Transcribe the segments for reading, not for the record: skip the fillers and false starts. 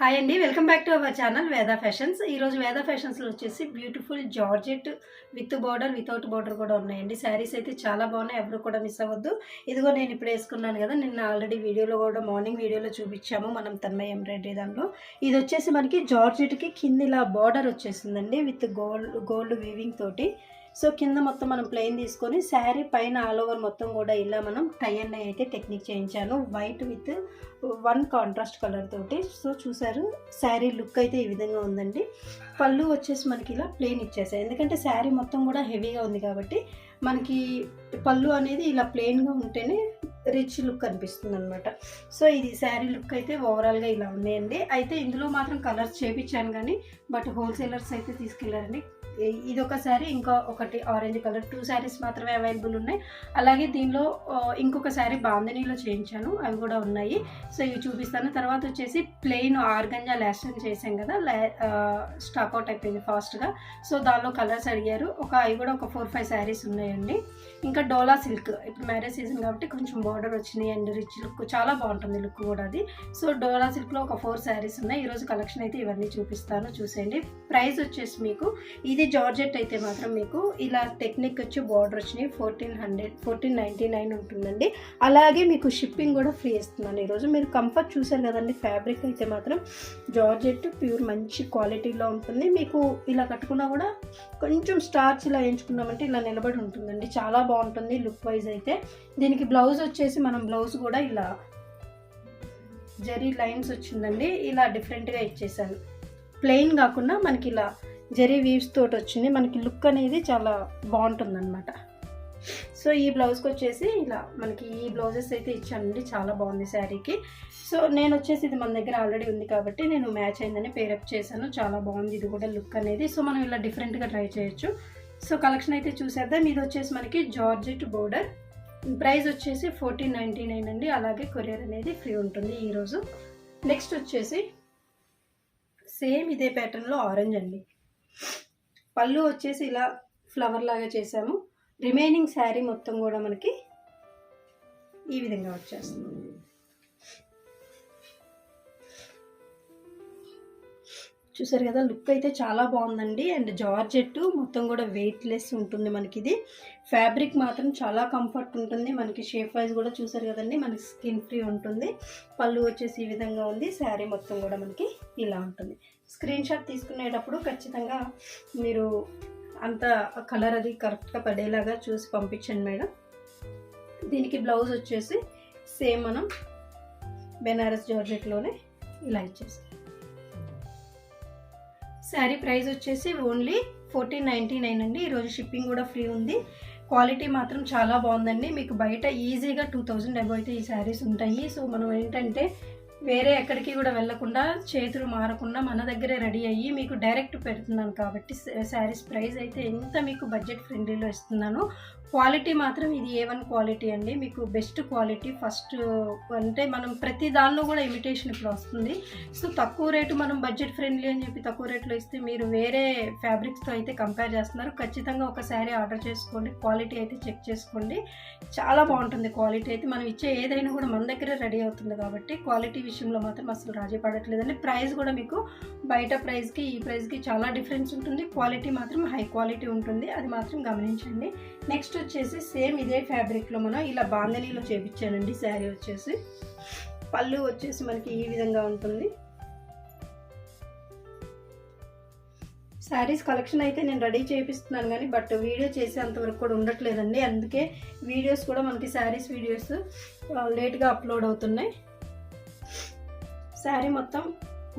Hi అండి, welcome back to our channel వేద fashions. ఈరోజు వేద ఫ్యాషన్స్లో వచ్చేసి beautiful georgette with border, without border కూడా ఉన్నాయండి. శారీస్ అయితే చాలా బాగున్నాయి, ఎవరు కూడా మిస్ అవ్వద్దు. ఇదిగో నేను ఇప్పుడు వేసుకున్నాను కదా, నిన్న ఆల్రెడీ వీడియోలో కూడా మార్నింగ్ వీడియోలో చూపించాము మనం తన్మయ ఎంబ్రాయిడరీ దాంట్లో. ఇది వచ్చేసి మనకి జార్జెట్కి కింద ఇలా బార్డర్ వచ్చేసిందండి విత్ గోల్డ్ వీవింగ్ తోటి. సో కింద మొత్తం మనం ప్లెయిన్ తీసుకొని శారీ పైన ఆల్ ఓవర్ మొత్తం కూడా ఇలా మనం టై అండ్ డై అయితే టెక్నిక్ చేయించాను, white with one contrast colour తోటి. సో చూసారు, శారీ లుక్ అయితే ఈ విధంగా ఉందండి. పళ్ళు వచ్చేసి మనకి ఇలా ప్లెయిన్ ఇచ్చేసాయి, ఎందుకంటే శారీ మొత్తం కూడా హెవీగా ఉంది కాబట్టి మనకి పళ్ళు అనేది ఇలా ప్లెయిన్గా ఉంటేనే రిచ్ లుక్ అనిపిస్తుంది అనమాట. సో ఇది శారీ లుక్ అయితే ఓవరాల్గా ఇలా ఉన్నాయండి. అయితే ఇందులో మాత్రం కలర్స్ చేపించాను కానీ బట్ హోల్సేలర్స్ అయితే తీసుకెళ్లారండి. ఇది ఒక శారీ, ఇంకా ఒకటి ఆరెంజ్ కలర్, 2 శారీస్ మాత్రమే అవైలబుల్ ఉన్నాయి. అలాగే దీనిలో ఇంకొక శారీ బాందినీలో చేయించాను, అవి కూడా ఉన్నాయి. సో ఇవి చూపిస్తాను. తర్వాత వచ్చేసి ప్లెయిన్ ఆర్గంజా లాస్టన్ చేసాం కదా, స్టాక్అవుట్ అయిపోయింది ఫాస్ట్గా. సో దానిలో కలర్స్ అడిగారు, అవి కూడా ఒక 4-5 శారీస్ ఉన్నాయండి. ఇంకా డోలా సిల్క్, ఇప్పుడు మ్యారేజ్ సీజన్ కాబట్టి కొంచెం బార్డర్ వచ్చినాయి అండ్ రిచ్ లుక్ చాలా బాగుంటుంది లుక్ కూడా అది. సో డోలా సిల్క్లో ఒక 4 శారీస్ ఉన్నాయి. ఈరోజు కలెక్షన్ అయితే ఇవన్నీ చూపిస్తాను, చూసేయండి. ప్రైస్ వచ్చేసి మీకు ఇది జార్జెట్ అయితే మాత్రం మీకు ఇలా టెక్నిక్ వచ్చి బార్డర్ వచ్చినాయి 1499 ఉంటుందండి. అలాగే మీకు షిప్పింగ్ కూడా ఫ్రీ ఇస్తున్నాను ఈరోజు. మీరు కంఫర్ట్ చూసారు కదండి, ఫ్యాబ్రిక్ అయితే మాత్రం జార్జెట్ ప్యూర్ మంచి క్వాలిటీలో ఉంటుంది. మీకు ఇలా కట్టుకున్నా కూడా కొంచెం స్టార్చ్ ఇలా వేయించుకున్నామంటే ఇలా నిలబడి ఉంటుందండి, చాలా బాగుంటుంది లుక్ వైజ్ అయితే. దీనికి బ్లౌజ్ వచ్చేసి మనం బ్లౌజ్ కూడా ఇలా జరీ లైన్స్ వచ్చిందండి, ఇలా డిఫరెంట్గా ఇచ్చేసాను. ప్లెయిన్ కాకుండా మనకి ఇలా జరీ వీవ్స్ తోటి వచ్చింది, మనకి లుక్ అనేది చాలా బాగుంటుంది అనమాట. సో ఈ బ్లౌజ్కి వచ్చేసి ఇలా మనకి ఈ బ్లౌజెస్ అయితే ఇచ్చానండి, చాలా బాగుంది శారీకి. సో నేను వచ్చేసి ఇది మన దగ్గర ఆల్రెడీ ఉంది కాబట్టి నేను మ్యాచ్ అయిందని పేరప్ చేశాను, చాలా బాగుంది ఇది కూడా లుక్ అనేది. సో మనం ఇలా డిఫరెంట్గా ట్రై చేయొచ్చు. సో కలెక్షన్ అయితే చూసేద్దాం. ఇది వచ్చేసి మనకి జార్జెట్ బోర్డర్, ప్రైస్ వచ్చేసి 1499 అండి. అలాగే కొరియర్ అనేది ఫ్రీ ఉంటుంది ఈరోజు. నెక్స్ట్ వచ్చేసి సేమ్ ఇదే ప్యాటర్న్లో ఆరెంజ్ అండి. పళ్ళు వచ్చేసి ఇలా ఫ్లవర్ లాగా చేసాము. రిమైనింగ్ శారీ మొత్తం కూడా మనకి ఈ విధంగా వచ్చేస్తుంది. చూసారు కదా, లుక్ అయితే చాలా బాగుందండి. అండ్ జార్జెట్ మొత్తం కూడా వెయిట్లెస్ ఉంటుంది మనకి. ఇది ఫ్యాబ్రిక్ మాత్రం చాలా కంఫర్ట్ ఉంటుంది మనకి. షేప్ వైజ్ కూడా చూసారు కదండి, మనకి స్కిన్ ఫ్రీ ఉంటుంది. పళ్ళు వచ్చేసి ఈ విధంగా ఉంది, శారీ మొత్తం కూడా మనకి ఇలా ఉంటుంది. స్క్రీన్ షాట్ తీసుకునేటప్పుడు ఖచ్చితంగా మీరు అంత కలర్ అది కరెక్ట్గా పడేలాగా చూసి పంపించండి మేడం. దీనికి బ్లౌజ్ వచ్చేసి సేమ్ మనం బెనారస్ జార్జెట్లోనే ఇలా ఇచ్చేసాం. శారీ ప్రైస్ వచ్చేసి ఓన్లీ 1499 అండి. ఈరోజు షిప్పింగ్ కూడా ఫ్రీ ఉంది. క్వాలిటీ మాత్రం చాలా బాగుందండి. మీకు బయట ఈజీగా 2000 అబౌవ్ అయితే ఈ శారీస్ ఉంటాయి. సో మనం ఏంటంటే వేరే ఎక్కడికి కూడా వెళ్ళకుండా, చేతులు మారకుండా మన దగ్గరే రెడీ అయ్యి మీకు డైరెక్ట్ పెడుతున్నాను కాబట్టి శారీస్ ప్రైస్ అయితే ఎంత మీకు బడ్జెట్ ఫ్రెండ్లీలో ఇస్తున్నాను. క్వాలిటీ మాత్రం ఇది A1 క్వాలిటీ అండి, మీకు బెస్ట్ క్వాలిటీ. ఫస్ట్ అంటే మనం ప్రతి దానిలో కూడా ఇమిటేషన్ ఇప్పుడు వస్తుంది. సో తక్కువ రేటు మనం బడ్జెట్ ఫ్రెండ్లీ అని చెప్పి తక్కువ రేట్లో ఇస్తే మీరు వేరే ఫ్యాబ్రిక్స్తో అయితే కంపేర్ చేస్తున్నారు. ఖచ్చితంగా ఒక శారీ ఆర్డర్ చేసుకోండి, క్వాలిటీ అయితే చెక్ చేసుకోండి, చాలా బాగుంటుంది క్వాలిటీ అయితే. మనం ఇచ్చే ఏదైనా కూడా మన దగ్గరే రెడీ అవుతుంది కాబట్టి క్వాలిటీ విషయంలో మాత్రం అసలు రాజీ పడట్లేదండి. ప్రైస్ కూడా మీకు బయట ప్రైస్కి ఈ ప్రైస్కి చాలా డిఫరెన్స్ ఉంటుంది. క్వాలిటీ మాత్రం హై క్వాలిటీ ఉంటుంది, అది మాత్రం గమనించండి. నెక్స్ట్ వచ్చేసి సేమ్ ఇదే ఫ్యాబ్రిక్లో మనం ఇలా బాందనీలో చేపించానండి. శారీ వచ్చేసి పళ్ళు వచ్చేసి మనకి ఈ విధంగా ఉంటుంది. శారీస్ కలెక్షన్ అయితే నేను రెడీ చేపిస్తున్నాను కానీ బట్ వీడియో చేసేంతవరకు కూడా ఉండట్లేదండి. అందుకే వీడియోస్ కూడా మనకి శారీస్ వీడియోస్ లేట్గా అప్లోడ్ అవుతున్నాయి. శారీ మొత్తం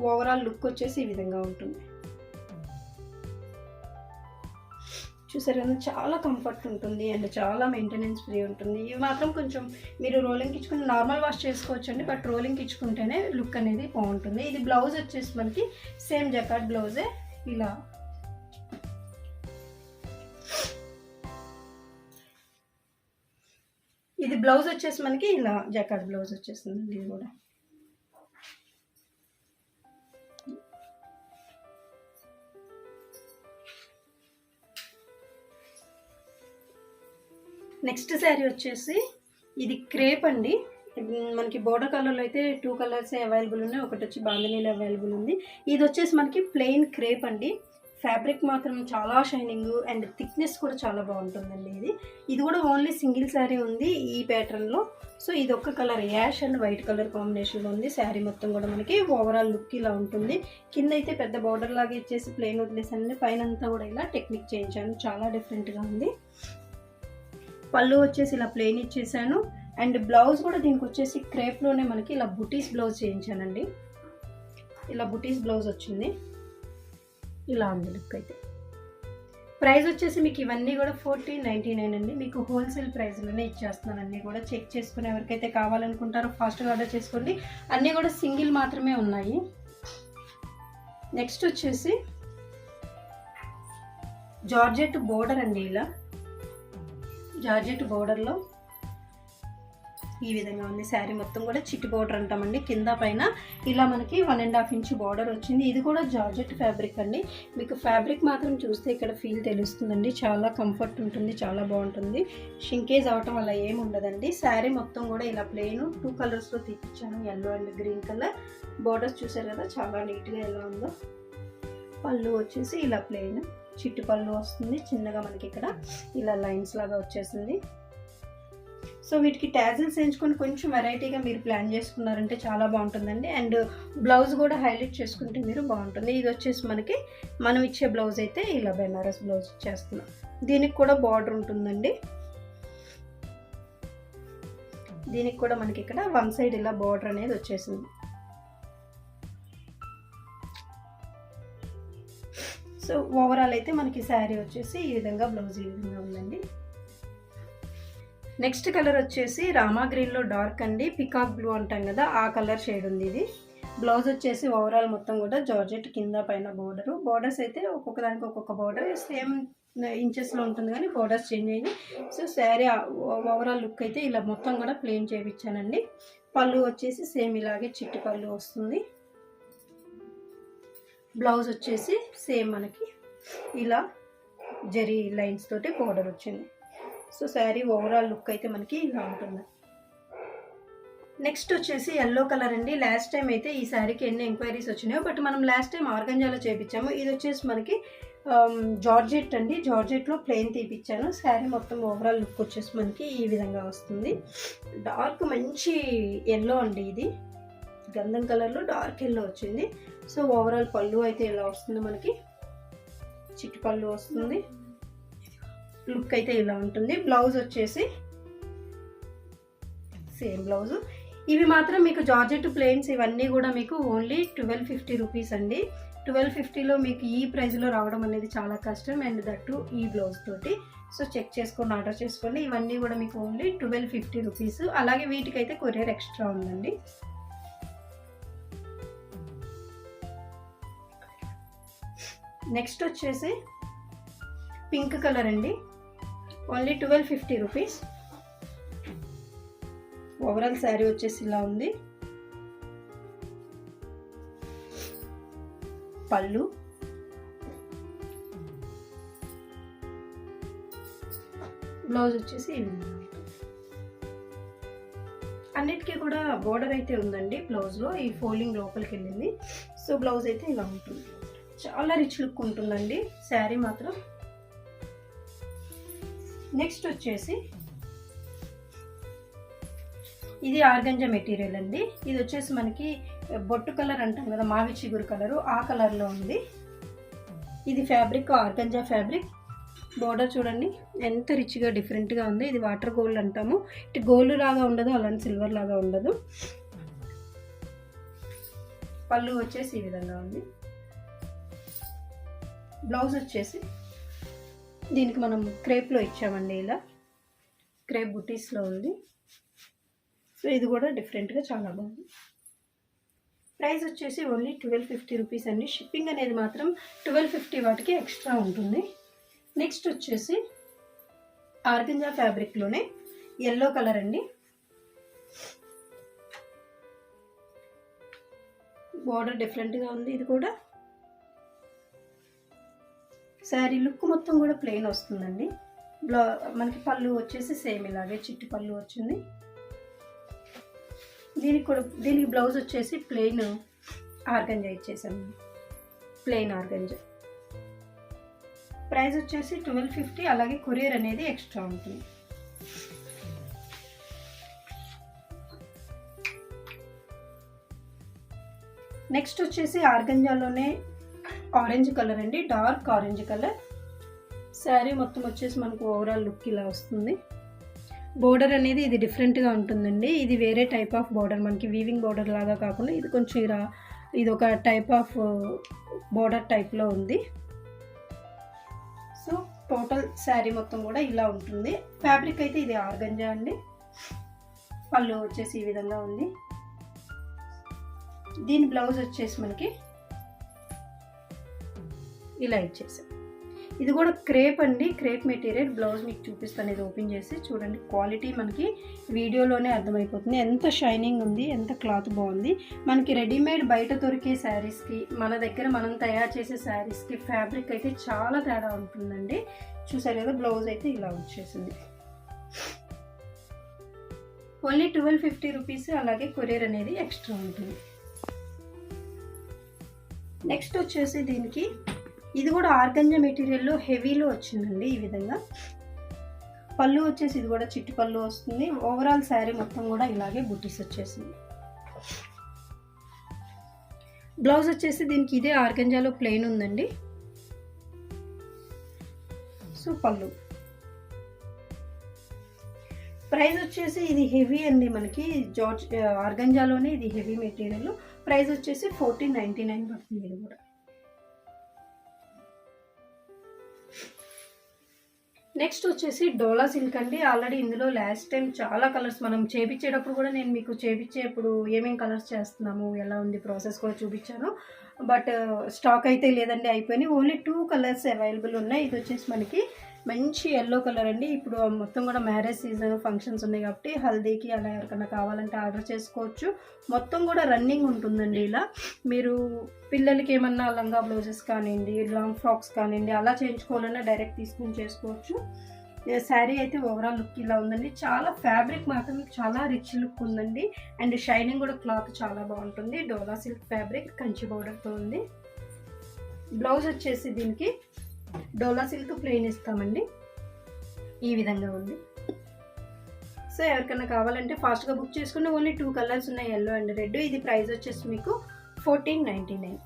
ఓవరాల్ లుక్ వచ్చేసి ఈ విధంగా ఉంటుంది. చూసారు కదా, చాలా కంఫర్ట్ ఉంటుంది అండ్ చాలా మెయింటెనెన్స్ ఫ్రీ ఉంటుంది. ఇవి మాత్రం కొంచెం మీరు రోలింగ్కి ఇచ్చుకుని నార్మల్ వాష్ చేసుకోవచ్చండి, బట్ రోలింగ్కి ఇచ్చుకుంటేనే లుక్ అనేది బాగుంటుంది. ఇది బ్లౌజ్ వచ్చేసి మనకి సేమ్ జకార్డ్ బ్లౌజే ఇలా. ఇది బ్లౌజ్ వచ్చేసి మనకి ఇలా జకార్డ్ బ్లౌజ్ వచ్చేస్తుంది. ఇది కూడా నెక్స్ట్ శారీ వచ్చేసి ఇది క్రేప్ అండి. మనకి బోర్డర్ కలర్లో అయితే 2 కలర్స్ అవైలబుల్ ఉన్నాయి. ఒకటి వచ్చి బాందినీలో అవైలబుల్ ఉంది. ఇది వచ్చేసి మనకి ప్లెయిన్ క్రేప్ అండి. ఫ్యాబ్రిక్ మాత్రం చాలా షైనింగ్ అండ్ థిక్నెస్ కూడా చాలా బాగుంటుందండి. ఇది కూడా ఓన్లీ సింగిల్ శారీ ఉంది ఈ ప్యాటర్న్లో. సో ఇది ఒక్క colour ash and white colour కాంబినేషన్లో ఉంది. శారీ మొత్తం కూడా మనకి ఓవరాల్ లుక్ ఇలా ఉంటుంది. కింద అయితే పెద్ద బార్డర్ లాగా ఇచ్చేసి ప్లెయిన్ వదిలేసానండి. పైన అంతా కూడా ఇలా టెక్నిక్ చేయించాను, చాలా డిఫరెంట్గా ఉంది. పళ్ళు వచ్చేసి ఇలా ప్లెయిన్ ఇచ్చేసాను. అండ్ బ్లౌజ్ కూడా దీనికి వచ్చేసి క్రేప్లోనే మనకి ఇలా బుటీస్ బ్లౌజ్ చేయించానండి. ఇలా బుటీస్ బ్లౌజ్ వచ్చింది. ఇలా ఉంది లుక్ అయితే. ప్రైస్ వచ్చేసి మీకు ఇవన్నీ కూడా 1499 అండి. మీకు హోల్సేల్ ప్రైస్లోనే ఇచ్చేస్తున్నాను. అన్నీ కూడా చెక్ చేసుకుని ఎవరికైతే కావాలనుకుంటారో ఫాస్ట్గా ఆర్డర్ చేసుకోండి. అన్నీ కూడా సింగిల్ మాత్రమే ఉన్నాయి. నెక్స్ట్ వచ్చేసి జార్జెట్ బోర్డర్ అండి. ఇలా జార్జెట్ బోర్డర్లో ఈ విధంగా ఉంది. శారీ మొత్తం కూడా చిట్టి బోర్డర్ అంటామండి. కింద పైన ఇలా మనకి 1.5 ఇంచ్ బార్డర్ వచ్చింది. ఇది కూడా జార్జెట్ ఫ్యాబ్రిక్ అండి. మీకు ఫ్యాబ్రిక్ మాత్రం చూస్తే ఇక్కడ ఫీల్ తెలుస్తుందండి. చాలా కంఫర్ట్ ఉంటుంది, చాలా బాగుంటుంది. షింకేజ్ అవటం వల్ల ఏమి ఉండదండి. శారీ మొత్తం కూడా ఇలా ప్లెయిన్ 2 కలర్స్లో తీపిచ్చాను, yellow and green colour. Borders చూసారు కదా చాలా నీట్గా ఎలా ఉందో. పళ్ళు వచ్చేసి ఇలా ప్లెయిన్ చిట్టి పళ్ళు వస్తుంది. చిన్నగా మనకి ఇక్కడ ఇలా లైన్స్ లాగా వచ్చేసింది. సో వీటికి ట్యాజిల్స్ వేయించుకొని కొంచెం వెరైటీగా మీరు ప్లాన్ చేసుకున్నారంటే చాలా బాగుంటుందండి. అండ్ బ్లౌజ్ కూడా హైలైట్ చేసుకుంటే మీరు బాగుంటుంది. ఇది వచ్చేసి మనకి మనం ఇచ్చే బ్లౌజ్ అయితే ఇలా బెనారస్ బ్లౌజ్ ఇచ్చేస్తున్నాం. దీనికి కూడా బార్డర్ ఉంటుందండి. దీనికి కూడా మనకి ఇక్కడ వన్ సైడ్ ఇలా బార్డర్ అనేది వచ్చేసింది. సో ఓవరాల్ అయితే మనకి శారీ వచ్చేసి ఈ విధంగా బ్లౌజ్ ఈ విధంగా ఉందండి. నెక్స్ట్ కలర్ వచ్చేసి రామా గ్రీన్లో డార్క్ అండి. పికాక్ బ్లూ అంటాం కదా, ఆ కలర్ షేడ్ ఉంది ఇది. బ్లౌజ్ వచ్చేసి ఓవరాల్ మొత్తం కూడా జార్జెట్ కింద పైన బోర్డరు. బోర్డర్స్ అయితే ఒక్కొక్క దానికి ఒక్కొక్క బోర్డర్ సేమ్ ఇంచెస్లో ఉంటుంది కానీ బోర్డర్స్ చేంజ్ అయ్యి. సో శారీ ఓవరాల్ లుక్ అయితే ఇలా మొత్తం కూడా ప్లెయిన్ చేయించానండి. పళ్ళు వచ్చేసి సేమ్ ఇలాగే చిట్టి పళ్ళు వస్తుంది. బ్లౌజ్ వచ్చేసి సేమ్ మనకి ఇలా జరీ లైన్స్ తోటి బోర్డర్ వచ్చింది. సో శారీ ఓవరాల్ లుక్ అయితే మనకి ఇలా ఉంటుంది. నెక్స్ట్ వచ్చేసి ఎల్లో కలర్ అండి. లాస్ట్ టైం అయితే ఈ శారీకి ఎన్ని ఎంక్వైరీస్ వచ్చినాయో, బట్ మనం లాస్ట్ టైం ఆర్గంజాలో చేయించాము. ఇది వచ్చేసి మనకి జార్జెట్ అండి. జార్జెట్లో ప్లెయిన్ తీపిచ్చాను. శారీ మొత్తం ఓవరాల్ లుక్ వచ్చేసి మనకి ఈ విధంగా వస్తుంది. డార్క్ మంచి ఎల్లో అండి. ఇది గంధం కలర్లో డార్క్ ఎల్లో వచ్చింది. సో ఓవరాల్ పళ్ళు అయితే ఇలా వస్తుంది మనకి, చిట్టి పళ్ళు వస్తుంది. లుక్ అయితే ఇలా ఉంటుంది. బ్లౌజ్ వచ్చేసి సేమ్ బ్లౌజ్. ఇవి మాత్రం మీకు జార్జెట్ ప్లెయిన్స్ ఇవన్నీ కూడా మీకు ఓన్లీ 1250 రూపీస్ అండి. 1250లో మీకు ఈ ప్రైస్లో రావడం అనేది చాలా కష్టం. అండ్ దట్టు ఈ బ్లౌజ్ తోటి. సో చెక్ చేసుకొని ఆర్డర్ చేసుకోండి. ఇవన్నీ కూడా మీకు ఓన్లీ 1250 రూపీస్. అలాగే వీటికైతే కొరియర్ ఎక్స్ట్రా ఉందండి. నెక్స్ట్ వచ్చేసి పింక్ కలర్ అండి. Only 1250 rupees. ఓవరాల్ శారీ వచ్చేసి ఇలా ఉంది. పళ్ళు, బ్లౌజ్ వచ్చేసి అన్నిటికీ కూడా బోర్డర్ అయితే ఉందండి. బ్లౌజ్లో ఈ ఫోల్డింగ్ లోపలికి వెళ్ళింది. సో బ్లౌజ్ అయితే ఇలా ఉంటుంది. చాలా రిచ్ లుక్ ఉంటుందండి శారీ మాత్రం. నెక్స్ట్ వచ్చేసి ఇది ఆర్గంజా మెటీరియల్ అండి. ఇది వచ్చేసి మనకి బొట్టు కలర్ అంటాం కదా, మావి చిగురు కలరు, ఆ కలర్లో ఉంది. ఇది ఫ్యాబ్రిక్ ఆర్గంజా ఫ్యాబ్రిక్. బోర్డర్ చూడండి ఎంత రిచ్గా డిఫరెంట్గా ఉంది. ఇది వాటర్ గోల్డ్ అంటాము. ఇటు గోల్డ్ లాగా ఉండదు, అలాంటి సిల్వర్ లాగా ఉండదు. పళ్ళు వచ్చేసి ఈ విధంగా ఉంది. బ్లౌజ్ వచ్చేసి దీనికి మనం క్రేప్లో ఇచ్చామండి. ఇలా క్రేప్ బుటీస్లో ఉంది. సో ఇది కూడా డిఫరెంట్గా చాలా బాగుంది. ప్రైస్ వచ్చేసి ఓన్లీ 1250 రూపీస్ అండి. షిప్పింగ్ అనేది మాత్రం 1250 వాటికి ఎక్స్ట్రా ఉంటుంది. నెక్స్ట్ వచ్చేసి ఆర్గంజా ఫ్యాబ్రిక్లోనే ఎల్లో కలర్ అండి. బార్డర్ డిఫరెంట్గా ఉంది. ఇది కూడా శారీ లుక్ మొత్తం కూడా ప్లెయిన్ వస్తుందండి. మనకి పళ్ళు వచ్చేసి సేమ్ ఇలాగే చిట్టి పళ్ళు వచ్చింది. దీనికి బ్లౌజ్ వచ్చేసి ప్లెయిన్ ఆర్గంజా ఇచ్చేసాము, ప్లెయిన్ ఆర్గంజా. ప్రైస్ వచ్చేసి 1250. అలాగే కొరియర్ అనేది ఎక్స్ట్రా ఉంటుంది. నెక్స్ట్ వచ్చేసి ఆర్గంజాలోనే ఆరెంజ్ కలర్ అండి, డార్క్ ఆరెంజ్ కలర్. శారీ మొత్తం వచ్చేసి మనకు ఓవరాల్ లుక్ ఇలా వస్తుంది. బోర్డర్ అనేది ఇది డిఫరెంట్గా ఉంటుందండి. ఇది వేరే టైప్ ఆఫ్ బోర్డర్, మనకి వీవింగ్ బోర్డర్ లాగా కాకుండా ఇది కొంచెం ఇది ఒక టైప్ ఆఫ్ బోర్డర్ టైప్లో ఉంది. సో టోటల్ శారీ మొత్తం కూడా ఇలా ఉంటుంది. ఫ్యాబ్రిక్ అయితే ఇది ఆర్గంజా అండి. పళ్ళు వచ్చేసి ఈ విధంగా ఉంది. దీని బ్లౌజ్ వచ్చేసి మనకి ఇలా ఇచ్చేసాం. ఇది కూడా క్రేప్ అండి, క్రేప్ మెటీరియల్. బ్లౌజ్ మీకు చూపిస్తాను, ఇది ఓపెన్ చేసి చూడండి. క్వాలిటీ మనకి వీడియోలోనే అర్థమైపోతుంది, ఎంత షైనింగ్ ఉంది, ఎంత క్లాత్ బాగుంది. మనకి రెడీమేడ్ బయట దొరికే శారీస్కి మన దగ్గర మనం తయారు చేసే శారీస్కి ఫ్యాబ్రిక్ అయితే చాలా తేడా ఉంటుందండి. చూసారు కదా, బ్లౌజ్ అయితే ఇలా వచ్చేసింది. Only 1250 rupees. అలాగే కొరియర్ అనేది ఎక్స్ట్రా ఉంటుంది. నెక్స్ట్ వచ్చేసి దీనికి ఇది కూడా ఆర్గంజా మెటీరియల్లో హెవీలో వచ్చిందండి. ఈ విధంగా పళ్ళు వచ్చేసి ఇది కూడా చిట్టి పళ్ళు వస్తుంది. ఓవరాల్ శారీ మొత్తం కూడా ఇలాగే బుట్టీస్ వచ్చేసింది. బ్లౌజ్ వచ్చేసి దీనికి ఇదే ఆర్గంజాలో ప్లెయిన్ ఉందండి. సో పళ్ళు. ప్రైస్ వచ్చేసి ఇది హెవీ అండి, మనకి ఆర్గంజాలోనే ఇది హెవీ మెటీరియల్. ప్రైస్ వచ్చేసి 1499 పడుతుంది. ఇది కూడా. నెక్స్ట్ వచ్చేసి డోలా సిల్క్ అండి. ఆల్రెడీ ఇందులో లాస్ట్ టైం చాలా కలర్స్ మనం చేపించేటప్పుడు కూడా నేను మీకు చేపించేప్పుడు ఏమేమి కలర్స్ చేస్తున్నాము, ఎలా ఉంది ప్రాసెస్ కూడా చూపించాను. బట్ స్టాక్ అయితే లేదండి, అయిపోయినాయి. ఓన్లీ 2 కలర్స్ అవైలబుల్ ఉన్నాయి. ఇది వచ్చేసి మనకి మంచి ఎల్లో కలర్ అండి. ఇప్పుడు మొత్తం కూడా మ్యారేజ్ సీజన్ ఫంక్షన్స్ ఉన్నాయి కాబట్టి హల్దీకి అలా ఎవరికైనా కావాలంటే ఆర్డర్ చేసుకోవచ్చు. మొత్తం కూడా రన్నింగ్ ఉంటుందండి. ఇలా మీరు పిల్లలకి ఏమన్నా లంగా బ్లౌజెస్ కానివ్వండి, లాంగ్ ఫ్రాక్స్ కానివ్వండి, అలా చేయించుకోవాలన్నా డైరెక్ట్ తీసుకుని చేసుకోవచ్చు. శారీ అయితే ఓవరాల్ లుక్ ఇలా ఉందండి. చాలా ఫ్యాబ్రిక్ మాత్రం చాలా రిచ్ లుక్ ఉందండి. అండ్ షైనింగ్ కూడా క్లాత్ చాలా బాగుంటుంది. డోలా సిల్క్ ఫ్యాబ్రిక్ కంచి బోర్డర్తో ఉంది. బ్లౌజ్ వచ్చేసి దీనికి డోలా సిల్క్ ప్లెయిన్ ఇస్తామండి. ఈ విధంగా ఉంది. సో ఎవరికైనా కావాలంటే ఫాస్ట్గా బుక్ చేసుకుని ఓన్లీ 2 కలర్స్ ఉన్నాయి, ఎల్లో అండ్ రెడ్. ఇది ప్రైస్ వచ్చేసి మీకు 1499.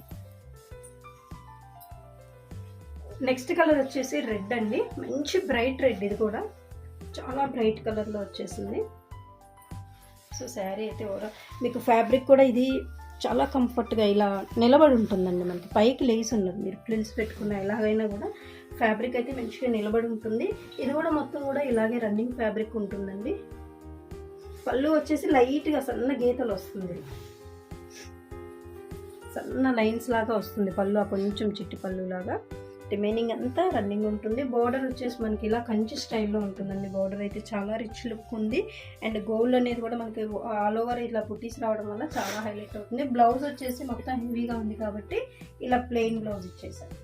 నెక్స్ట్ కలర్ వచ్చేసి రెడ్ అండి, మంచి బ్రైట్ రెడ్. ఇది కూడా చాలా బ్రైట్ కలర్లో వచ్చేసింది. సో శారీ అయితే మీకు ఫ్యాబ్రిక్ కూడా ఇది చాలా కంఫర్ట్గా ఇలా నిలబడి ఉంటుందండి. మనకి పైకి లేసి ఉండదు, మీరు ప్రిల్స్ పెట్టుకున్న ఎలాగైనా కూడా ఫ్యాబ్రిక్ అయితే మంచిగా నిలబడి ఉంటుంది. ఇది కూడా మొత్తం కూడా ఇలాగే రన్నింగ్ ఫ్యాబ్రిక్ ఉంటుందండి. పళ్ళు వచ్చేసి లైట్గా సన్న గీతలు వస్తుంది, సన్న లైన్స్ లాగా వస్తుంది పళ్ళు, కొంచెం చిట్టి పళ్ళు లాగా. రిమైనింగ్ అంతా రన్నింగ్ ఉంటుంది. బోర్డర్ వచ్చేసి మనకి ఇలా కంచి స్టైల్లో ఉంటుందండి. బోర్డర్ అయితే చాలా రిచ్ లుక్ ఉంది. అండ్ గోల్డ్ అనేది కూడా మనకి ఆల్ ఓవర్ ఇలా పుట్టీస్ రావడం వల్ల చాలా హైలైట్ అవుతుంది. బ్లౌజ్ వచ్చేసి మొత్తం హెవీగా ఉంది కాబట్టి ఇలా ప్లెయిన్ బ్లౌజ్ ఇచ్చేసారు.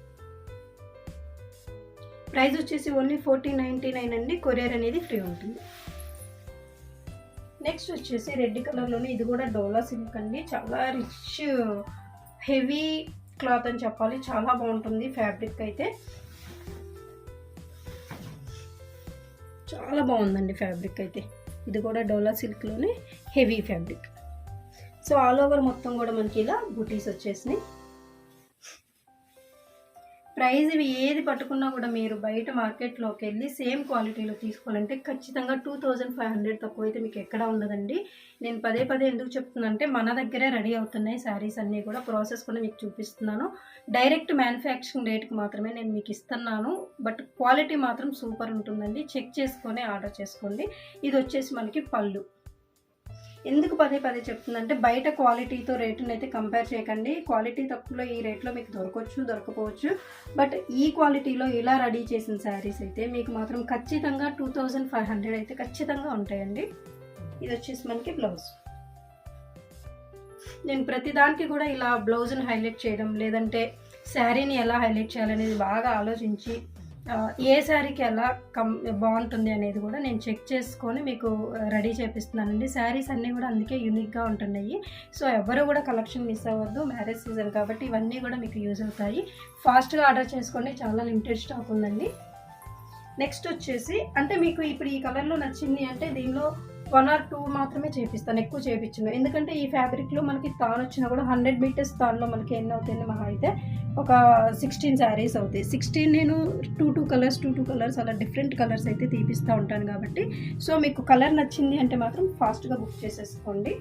ప్రైస్ వచ్చేసి ఓన్లీ 1499 అండి. కొరియర్ అనేది ఫ్రీ ఉంటుంది. నెక్స్ట్ వచ్చేసి రెడ్ కలర్లోనే ఇది కూడా డోలా సిల్క్ అండి. చాలా రిచ్ హెవీ క్లాత్ అని చెప్పాలి, చాలా బాగుంటుంది. ఫ్యాబ్రిక్ అయితే చాలా బాగుందండి. ఫ్యాబ్రిక్ అయితే ఇది కూడా డోలా సిల్క్లోనే heavy fabric. So all over మొత్తం కూడా మనకి ఇలా బూటీస్ వచ్చేసినాయి. ప్రైస్ ఇవి ఏది పట్టుకున్నా కూడా మీరు బయట మార్కెట్లోకి వెళ్ళి సేమ్ క్వాలిటీలో తీసుకోవాలంటే ఖచ్చితంగా 2500 తక్కువ అయితే మీకు ఎక్కడా ఉండదండి. నేను పదే ఎందుకు చెప్తున్నానంటే మన దగ్గరే రెడీ అవుతున్నాయి శారీస్ అన్నీ కూడా. ప్రాసెస్ కూడా మీకు చూపిస్తున్నాను. డైరెక్ట్ మ్యానుఫ్యాక్చరింగ్ రేట్కి మాత్రమే నేను మీకు ఇస్తున్నాను. బట్ క్వాలిటీ మాత్రం సూపర్ ఉంటుందండి. చెక్ చేసుకొని ఆర్డర్ చేసుకోండి. ఇది వచ్చేసి మనకి పళ్ళు. ఎందుకు పదే చెప్తుందంటే బయట క్వాలిటీతో రేటుని అయితే కంపేర్ చేయకండి. క్వాలిటీ తక్కువలో ఈ రేట్లో మీకు దొరకపోవచ్చు. బట్ ఈ క్వాలిటీలో ఇలా రెడీ చేసిన శారీస్ అయితే మీకు మాత్రం ఖచ్చితంగా 2500 అయితే ఖచ్చితంగా ఉంటాయండి. ఇది వచ్చేసి మనకి బ్లౌజ్. నేను ప్రతిదానికి కూడా ఇలా బ్లౌజ్ని హైలైట్ చేయడం, లేదంటే శారీని ఎలా హైలైట్ చేయాలనేది బాగా ఆలోచించి ఏ శారీకి ఎలా బాగుంటుంది అనేది కూడా నేను చెక్ చేసుకొని మీకు రెడీ చేపిస్తున్నానండి. శారీస్ అన్నీ కూడా అందుకే యూనిక్గా ఉంటున్నాయి. సో ఎవరు కూడా కలెక్షన్ మిస్ అవ్వద్దు, మ్యారేజ్ సీజన్ కాబట్టి ఇవన్నీ కూడా మీకు యూజ్ అవుతాయి. ఫాస్ట్గా ఆర్డర్ చేసుకోండి, చాలా లిమిటెడ్ స్టాక్ ఉందండి. నెక్స్ట్ వచ్చేసి అంటే మీకు ఇప్పుడు ఈ కలర్లో నచ్చింది అంటే దీనిలో 1 or 2 మాత్రమే చేపిస్తాను, ఎక్కువ చేయించను. ఎందుకంటే ఈ ఫ్యాబ్రిక్లో మనకి తాను వచ్చినా కూడా 100 మీటర్స్ తాన్లో మనకి ఎన్ని అవుతాయండి, మహా అయితే ఒక 16 శారీస్ అవుతాయి. 16 నేను 2 కలర్స్ అలా డిఫరెంట్ కలర్స్ అయితే తీపిస్తూ ఉంటాను కాబట్టి సో మీకు కలర్ నచ్చింది అంటే మాత్రం ఫాస్ట్గా బుక్ చేసేసుకోండి.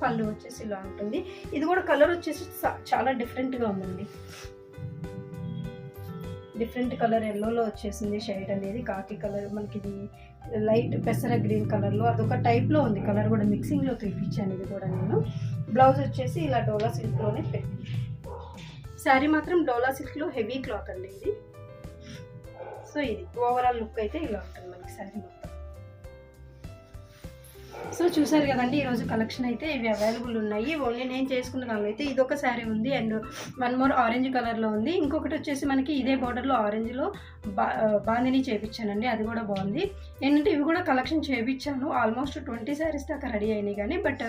పళ్ళు వచ్చేసి ఇలా ఉంటుంది. ఇది కూడా కలర్ వచ్చేసి చాలా డిఫరెంట్గా ఉందండి. డిఫరెంట్ కలర్ ఎల్లోలో వచ్చేసింది షేడ్ అనేది. కాకి కలర్ మనకి ఇది లైట్ పెసర గ్రీన్ కలర్లో అదొక టైప్లో ఉంది. కలర్ కూడా మిక్సింగ్లో తీపిచ్చాను. ఇది కూడా నేను బ్లౌజ్ వచ్చేసి ఇలా డోలా సిల్క్లోనే పెట్టి, శారీ మాత్రం డోలా సిల్క్లో హెవీ క్లాత్ అండి ఇది. సో ఇది ఓవరాల్ లుక్ అయితే ఇలా ఉంటుంది మనకి శారీ మొత్తం. సో చూసారు కదండి, ఈరోజు కలెక్షన్ అయితే ఇవి అవైలబుల్ ఉన్నాయి. ఓన్లీ నేను చేసుకున్న దానిలో అయితే ఇదొక శారీ ఉంది అండ్ 1 more ఆరెంజ్ కలర్లో ఉంది. ఇంకొకటి వచ్చేసి మనకి ఇదే బార్డర్లో ఆరెంజ్లో బాందిని చేయించానండి, అది కూడా బాగుంది. ఏంటంటే ఇవి కూడా కలెక్షన్ చేయించాను. ఆల్మోస్ట్ 20 శారీస్ దాకా రెడీ అయినాయి కానీ బట్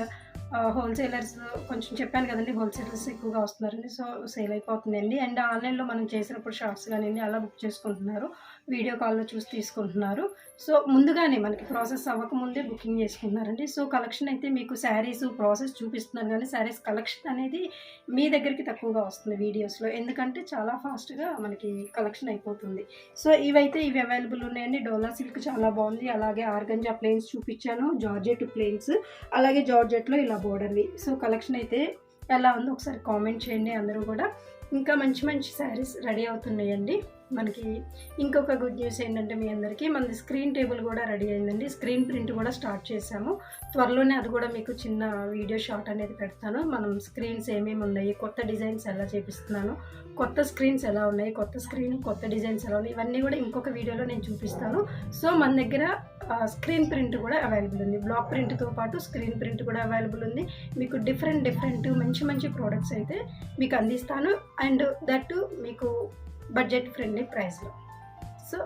హోల్సేలర్స్ కొంచెం చెప్పాను కదండి, హోల్సేలర్స్ ఎక్కువగా వస్తున్నారండి. సో సేల్ అయిపోతుందండి. అండ్ ఆన్లైన్లో మనం చేసినప్పుడు షార్ట్స్ కానీ అలా బుక్ చేసుకుంటున్నారు, వీడియో కాల్లో చూసి తీసుకుంటున్నారు. సో ముందుగానే మనకి ప్రాసెస్ అవ్వకముందే బుకింగ్ చేసుకుంటున్నారండి. సో కలెక్షన్ అయితే మీకు శారీస్ ప్రాసెస్ చూపిస్తున్నాను కానీ శారీస్ కలెక్షన్ అనేది మీ దగ్గరికి తక్కువగా వస్తుంది వీడియోస్లో, ఎందుకంటే చాలా ఫాస్ట్గా మనకి కలెక్షన్ అయిపోతుంది. సో ఇవి అవైలబుల్ ఉన్నాయండి. డోలా సిల్క్ చాలా బాగుంది. అలాగే ఆర్గంజా ప్లెయిన్స్ చూపించాను, జార్జెట్ ప్లెయిన్స్, అలాగే జార్జెట్లో ఇలా బోర్డర్వి. సో కలెక్షన్ అయితే ఎలా ఉందో ఒకసారి కామెంట్ చేయండి అందరూ కూడా. ఇంకా మంచి మంచి శారీస్ రెడీ అవుతున్నాయండి మనకి. ఇంకొక గుడ్ న్యూస్ ఏంటంటే మీ అందరికీ మనది స్క్రీన్ టేబుల్ కూడా రెడీ అయిందండి. స్క్రీన్ ప్రింట్ కూడా స్టార్ట్ చేసాము. త్వరలోనే అది కూడా మీకు చిన్న వీడియో షార్ట్ అనేది పెడతాను. మనం స్క్రీన్స్ ఏమేమి ఉన్నాయి, కొత్త డిజైన్స్ ఎలా చేపిస్తున్నాను, కొత్త స్క్రీన్స్ ఎలా ఉన్నాయి, కొత్త స్క్రీన్ కొత్త డిజైన్స్ ఎలా ఉన్నాయి, ఇవన్నీ కూడా ఇంకొక వీడియోలో నేను చూపిస్తాను. సో మన దగ్గర స్క్రీన్ ప్రింట్ కూడా అవైలబుల్ ఉంది. బ్లాక్ ప్రింట్తో పాటు స్క్రీన్ ప్రింట్ కూడా అవైలబుల్ ఉంది. మీకు డిఫరెంట్ మంచి ప్రోడక్ట్స్ అయితే మీకు అందిస్తాను. అండ్ దట్ మీకు బడ్జెట్ ఫ్రెండ్లీ ప్రైస్లో. సో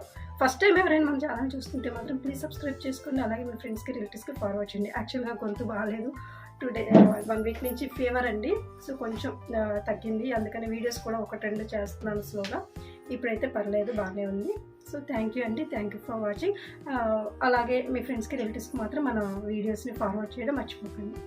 ఫస్ట్ టైం ఎవరైనా మన ఛానల్ చూస్తుంటే మాత్రం ప్లీజ్ సబ్స్క్రైబ్ చేసుకోండి. అలాగే మీ ఫ్రెండ్స్కి రిలేటివ్స్కి ఫార్వర్డ్ చేయండి. యాక్చువల్గా గొంతు బాగాలేదు, 1 week నుంచి ఫీవర్ అండి. సో కొంచెం తగ్గింది, అందుకని వీడియోస్ కూడా 1-2 చేస్తున్నాను స్లోగా. ఇప్పుడైతే పర్లేదు, బాగానే ఉంది. సో థ్యాంక్ యూ అండి, థ్యాంక్ యూ ఫర్ వాచింగ్. అలాగే మీ ఫ్రెండ్స్కి రిలేటివ్స్కి మాత్రం మన వీడియోస్ని ఫార్వర్డ్ చేయడం మర్చిపోకండి.